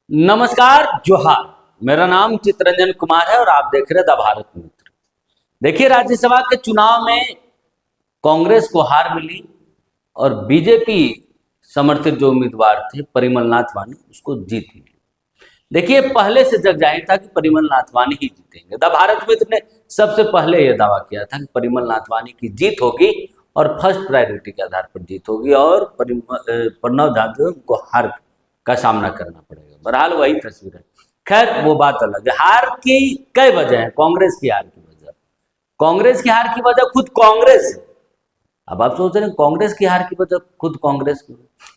नमस्कार जोहार। मेरा नाम चितरंजन कुमार है और आप देख रहे द भारत मित्र। देखिए, राज्यसभा के चुनाव में कांग्रेस को हार मिली और बीजेपी समर्थित जो उम्मीदवार थे परिमल नाथवानी, उसको जीत मिली। देखिए, पहले से जग जाहिर था कि परिमल नाथवानी ही जीतेंगे। द भारत मित्र ने सबसे पहले यह दावा किया था कि परिमल नाथवानी की जीत होगी और फर्स्ट प्रायोरिटी के आधार पर जीत होगी और प्रणव जाधव को हार का सामना करना पड़ेगा। बहरहाल वही तस्वीर है। खैर, वो बात अलग है। हार की कई वजह है। कांग्रेस की हार की वजह खुद कांग्रेस है। अब आप सोच रहे हैं कांग्रेस की हार की वजह खुद कांग्रेस की,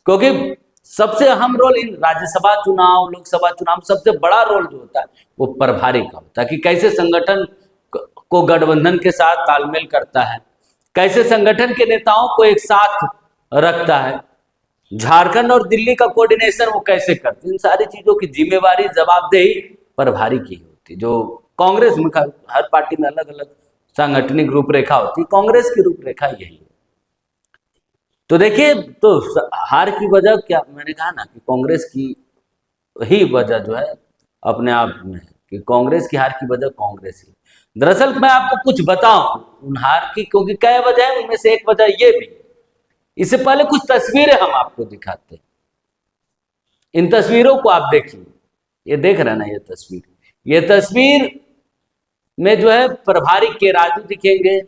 क्योंकि सबसे अहम रोल इन राज्यसभा चुनाव, लोकसभा चुनाव में सबसे बड़ा रोल जो होता है वो प्रभारी का होता है कि कैसे संगठन को गठबंधन के साथ तालमेल करता है, कैसे संगठन के नेताओं को एक साथ रखता है, झारखंड और दिल्ली का कोऑर्डिनेशन वो कैसे करते हैं। इन सारी चीजों की जिम्मेवारी, जवाबदेही प्रभारी की होती है। जो कांग्रेस में हर पार्टी में अलग अलग सांगठनिक रूपरेखा होती है, कांग्रेस की रूपरेखा यही है। तो देखिए, तो हार की वजह क्या, मैंने कहा ना कि कांग्रेस की ही वजह जो है अपने आप में है कि कांग्रेस की हार की वजह कांग्रेस ही। दरअसल मैं आपको कुछ बताऊं उन हार की, क्योंकि कई वजह है, उनमें से एक वजह ये भी। इससे पहले कुछ तस्वीरें हम आपको दिखाते हैं। इन तस्वीरों को आप देखिए, ये देख रहे हैं ना, ये तस्वीर में जो है प्रभारी के राजू दिखेंगे,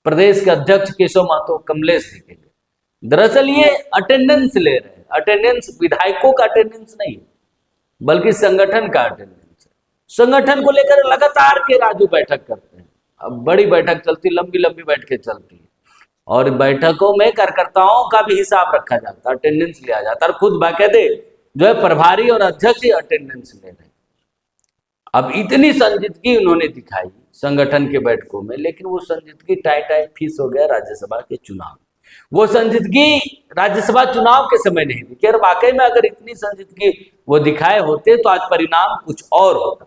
प्रदेश के अध्यक्ष केशव महतो, कमलेश दिखेंगे। दरअसल ये अटेंडेंस ले रहे हैं। अटेंडेंस विधायकों का अटेंडेंस नहीं है, बल्कि संगठन का अटेंडेंस है। संगठन को लेकर लगातार के राजू बैठक करते हैं। अब बड़ी बैठक चलती, लंबी लंबी बैठकें चलती है और बैठकों में कार्यकर्ताओं का भी हिसाब रखा जाता है, अटेंडेंस लिया जाता है और खुद बाकायदे जो है प्रभारी और अध्यक्ष ही अटेंडेंस ले रहे हैं। अब इतनी संजीदगी उन्होंने दिखाई संगठन के बैठकों में, लेकिन वो संजीदगी टाई टाई फीस हो गया राज्यसभा के चुनाव। वो संजीदगी राज्यसभा चुनाव के समय नहीं दिखी। और वाकई में अगर इतनी संजीदगी वो दिखाए होते तो आज परिणाम कुछ और होता,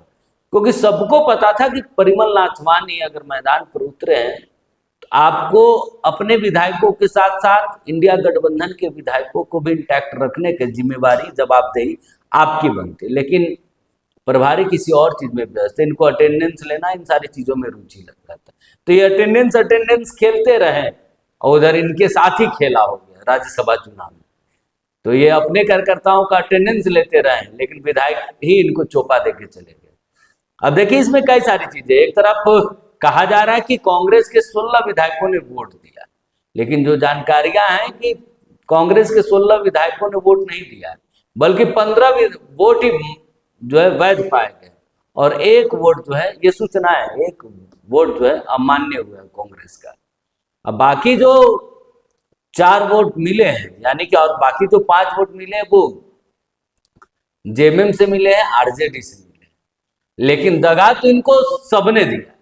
क्योंकि सबको पता था कि परिमल नाथवानी अगर मैदान पर उतरे हैं तो आपको अपने विधायकों के साथ साथ इंडिया गठबंधन के विधायकों को भी इंटैक्ट रखने की जिम्मेवारी, जवाबदेही आपकी बनती। लेकिन प्रभारी किसी और चीज में व्यस्त है, इनको अटेंडेंस लेना, इन सारी चीजों में रुचि लग जाता है। तो ये अटेंडेंस खेलते रहे और उधर इनके साथ ही खेला हो गया राज्यसभा चुनाव में। तो ये अपने कार्यकर्ताओं का अटेंडेंस लेते रहे, लेकिन विधायक ही इनको चौपा देके चले गए। अब देखिए, इसमें कई सारी चीजें। एक तरफ कहा जा रहा है कि कांग्रेस के 16 विधायकों ने वोट दिया, लेकिन जो जानकारियां हैं कि कांग्रेस के 16 विधायकों ने वोट नहीं दिया, बल्कि 15 वोट ही जो है वैध पाए गए और एक वोट जो है, ये सूचना है, एक वोट जो है अमान्य हुआ है कांग्रेस का। अब बाकी जो 4 वोट मिले हैं, यानी कि और बाकी जो 5 वोट मिले हैं वो जेएमएम से मिले हैं, आरजेडी से मिले हैं। लेकिन दगा तो इनको सबने दिया,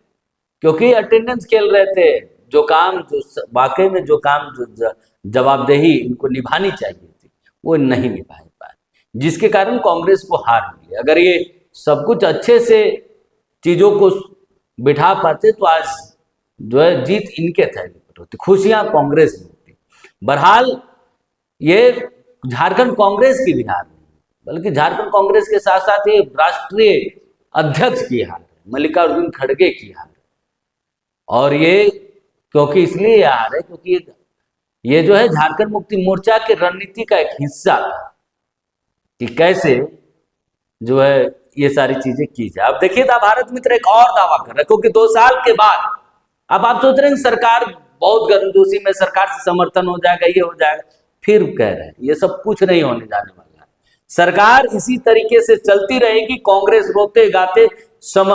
क्योंकि अटेंडेंस खेल रहे थे। जो काम, जो वाकई में जो काम, जो जवाबदेही इनको निभानी चाहिए थी, वो नहीं निभा पाए, जिसके कारण कांग्रेस को हार मिली। अगर ये सब कुछ अच्छे से चीजों को बिठा पाते तो आज जो है जीत इनके थैले पर होती, खुशियां कांग्रेस में होती। बहरहाल ये झारखंड कांग्रेस की भी हार नहीं, बल्कि झारखंड कांग्रेस के साथ साथ ये राष्ट्रीय अध्यक्ष की हार है, मल्लिकार्जुन खड़गे की हार है। और ये क्योंकि इसलिए आ रहे, क्योंकि ये जो है झारखंड मुक्ति मोर्चा की रणनीति का एक हिस्सा था कि कैसे जो है ये सारी चीजें की जाए। अब देखिए, भारत मित्र एक और दावा कर रहे, क्योंकि 2 साल के बाद अब आप सोच रहे हैं सरकार बहुत गर्मजोशी में, सरकार से समर्थन हो जाएगा, ये हो जाएगा। फिर कह रहे हैं ये सब कुछ नहीं होने जाने वाला है। सरकार इसी तरीके से चलती रहेगी, कांग्रेस रोते गाते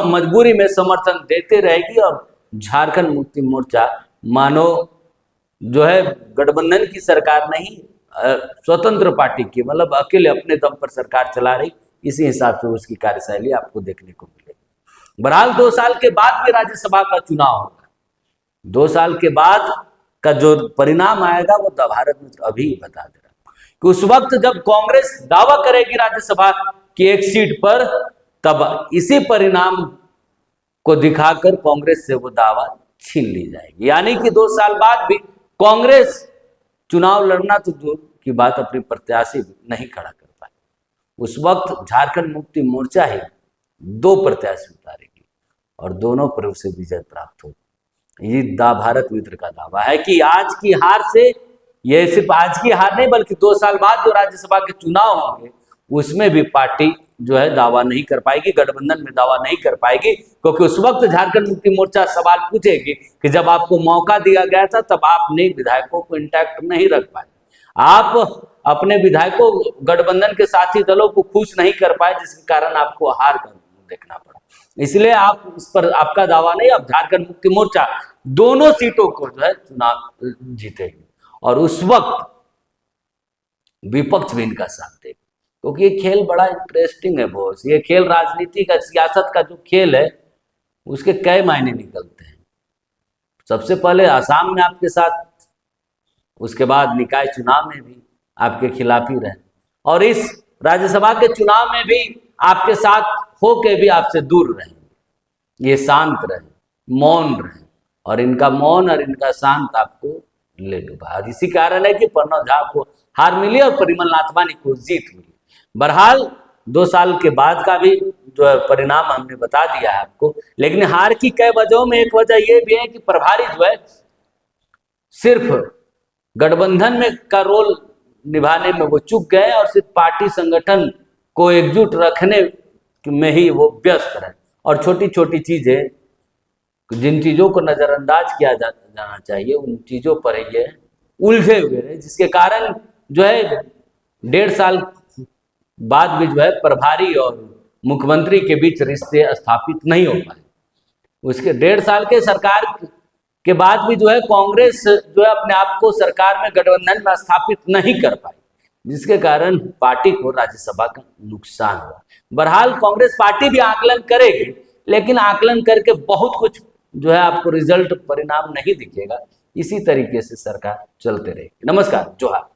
मजबूरी में समर्थन देते रहेगी और झारखंड मुक्ति मोर्चा मानो जो है गठबंधन की सरकार नहीं, स्वतंत्र पार्टी की, मतलब अकेले अपने दम पर सरकार चला रही, इसी हिसाब से उसकी कार्यशैली आपको देखने को मिलेगी। बहरहाल 2 साल के बाद भी राज्यसभा का चुनाव होगा। 2 साल के बाद का जो परिणाम आएगा वो द भारत मित्र अभी बता दे रहा कि उस वक्त जब कांग्रेस दावा करेगी राज्यसभा की एक सीट पर, तब इसी परिणाम को दिखाकर कांग्रेस से वो दावा छीन ली जाएगी। यानी कि 2 साल बाद भी कांग्रेस चुनाव लड़ना तो दूर की बात, अपनी प्रत्याशी नहीं खड़ा कर पाए। उस वक्त झारखंड मुक्ति मोर्चा ही 2 प्रत्याशी उतारेगी और दोनों पर उसे विजय प्राप्त होगी। ये भारत मित्र का दावा है कि आज की हार से, यह सिर्फ आज की हार नहीं बल्कि 2 साल बाद जो राज्यसभा के चुनाव होंगे उसमें भी पार्टी जो है दावा नहीं कर पाएगी, गठबंधन में दावा नहीं कर पाएगी, क्योंकि उस वक्त झारखंड मुक्ति मोर्चा सवाल पूछेगी कि जब आपको मौका दिया गया था तब आपने विधायकों को इंटैक्ट नहीं रख पाए, आप अपने विधायकों गठबंधन के साथी दलों को खुश नहीं कर पाए, जिसके कारण आपको हार कर देखना पड़ा। इसलिए आप इस पर आपका दावा नहीं, अब झारखंड मुक्ति मोर्चा दोनों सीटों को जो है चुनाव जीतेगी और उस वक्त विपक्ष भी इनका साथ देगा, क्योंकि ये खेल बड़ा इंटरेस्टिंग है बॉस। ये खेल राजनीति का, सियासत का जो खेल है उसके कई मायने निकलते हैं। सबसे पहले आसाम में आपके साथ, उसके बाद निकाय चुनाव में भी आपके खिलाफ ही रहे और इस राज्यसभा के चुनाव में भी आपके साथ होके भी आपसे दूर रहे। ये शांत रहे, मौन रहे और इनका मौन और इनका शांत आपको ले डूबा। इसी कारण है कि प्रणव झा को हार मिली और परिमल नाथवानी को जीत मिली। बहरहाल 2 साल के बाद का भी जो है परिणाम हमने बता दिया है आपको, लेकिन हार की कई वजहों में एक वजह यह भी है कि प्रभारी जो है सिर्फ गठबंधन में का रोल निभाने में वो चूक गए और सिर्फ पार्टी संगठन को एकजुट रखने में ही वो व्यस्त रहे और छोटी छोटी चीजें, जिन चीजों को नजरअंदाज किया जाना चाहिए उन चीजों पर ये उलझे हुए रहे, जिसके कारण जो है 1.5 साल बाद भी जो है प्रभारी और मुख्यमंत्री के बीच रिश्ते स्थापित नहीं हो पाए। उसके 1.5 साल के सरकार के बाद भी जो है कांग्रेस जो है अपने आप को सरकार में गठबंधन में स्थापित नहीं कर पाई, जिसके कारण पार्टी को राज्यसभा का नुकसान हुआ। बहरहाल कांग्रेस पार्टी भी आकलन करेगी, लेकिन आकलन करके बहुत कुछ जो है आपको रिजल्ट परिणाम नहीं दिखेगा। इसी तरीके से सरकार चलते रहेगी। नमस्कार, जोहार।